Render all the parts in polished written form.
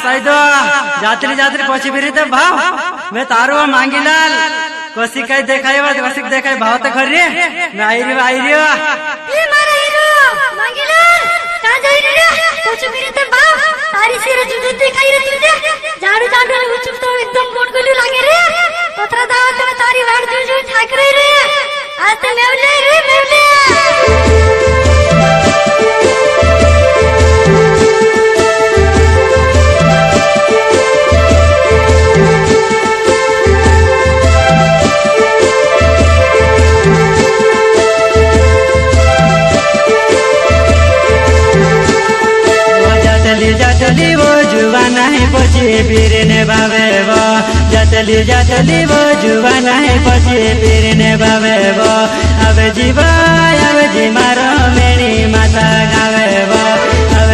साइदो जात्री जात्री पछी फिरी तो भाव मैं तारो मांगीलाल कोसी कई देखाय कोसी देखाय भाव तो खरी मैं आई रे ये मारा हीरो मांगीलाल कहां जाई रे पछी फिरी तो भाव तारी सिर जुदे देखाई रे तुझे झाड़ू झाड़ू उचुप तो एकदम मोड़ गली लागे रे पत्रा दावत में तारी वाड़ जो ठाक रे आज तो मेवले रे मेवले जतली वो जुवान है पछी फिरने बाबे वो जतली वो जुवान है पछी फिरने बाबे वो अब जी मारो मेरी माता गावे वो अब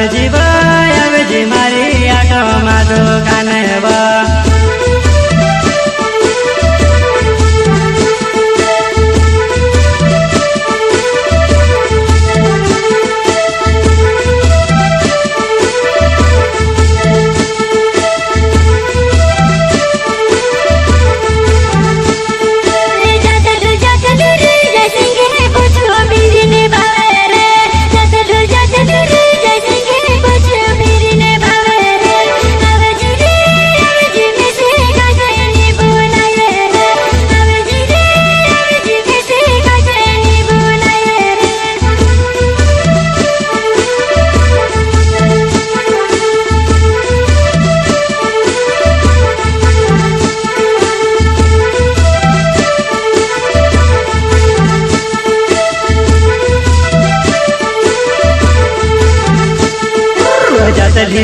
जी मारी आटो माधो काने वो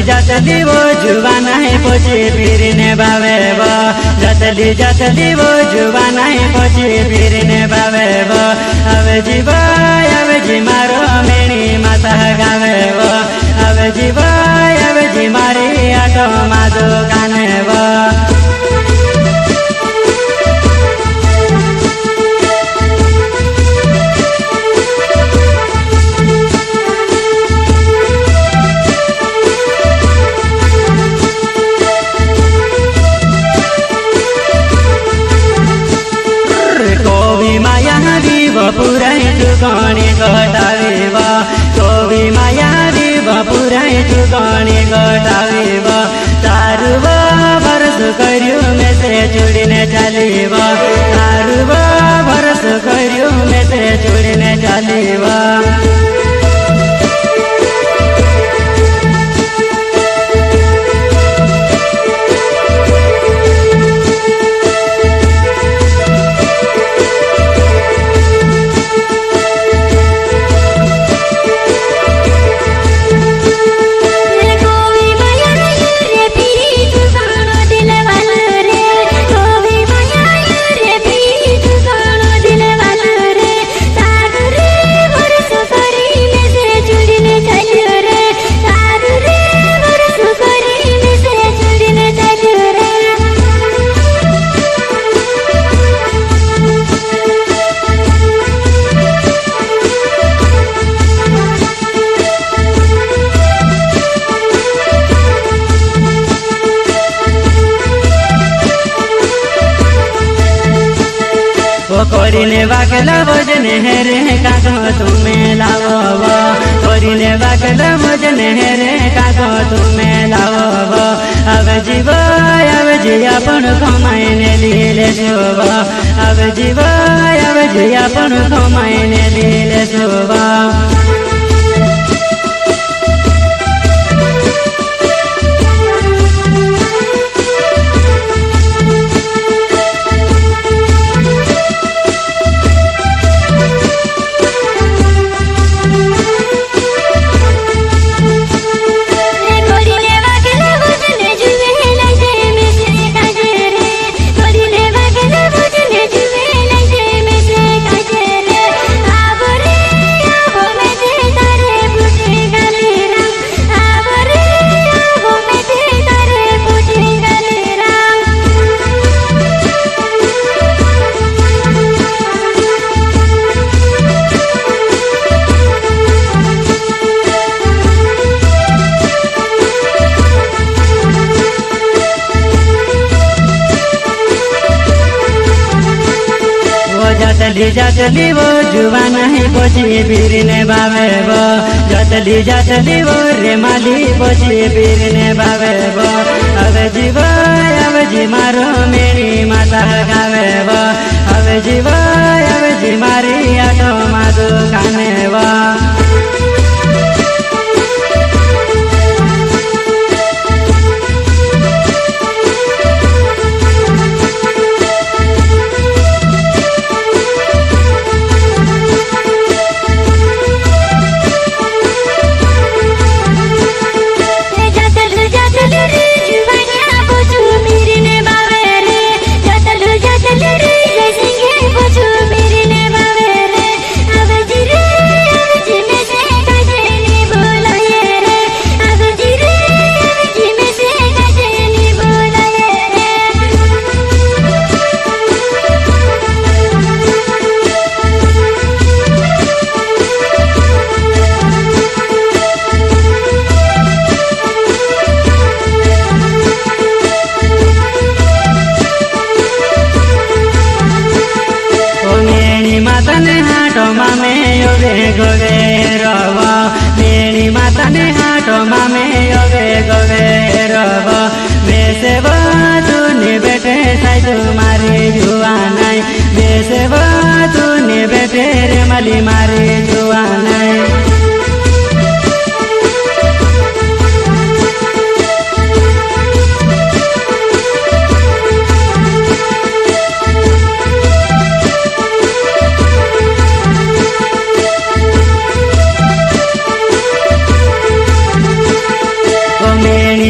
जतली वो जुवान है पछी फिरने बाबे वो जतली वो जुवान है पछी फिरने बाबे वो अब जी मारो मेरी माता गावे वो अब जी मारी आटो माधो काने वो पुराई दुकानी घटावेवा कोवी माया पुराई दुकानी घटावेवा तारुवा भरस करियो में से जुड़ने चलेवा तारुवा भरस करियो में से जुड़ने चलेवा कोरिने बाकला भजन हेरे काको तुम्हें लावो कोरिने बाकला भजन हेरे काको तुम्हें लावो अब जी अपन कमाईने लीले शोभा अब जी अपन कमाईने लीले शोभा Abore जातली वो जुवान है पोची पीरने बावे वो जातली वो रे माली पोची पीरने बावे वो अब जी मारो मेरी माता गावे वो अब जी मारी आटो माधु खाने वो गोवे रव मेरी माता ने हाटो मामे योगे गोवे रव बेसे तूने बेटे साई तुम्हारी जुआ नहीं बेसे तूने बेटे रे मली मारी जुआ नहीं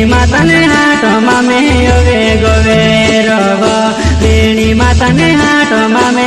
माता ने हाटो मामे योगे गोवे रव मेरी माता ने हाटो मामे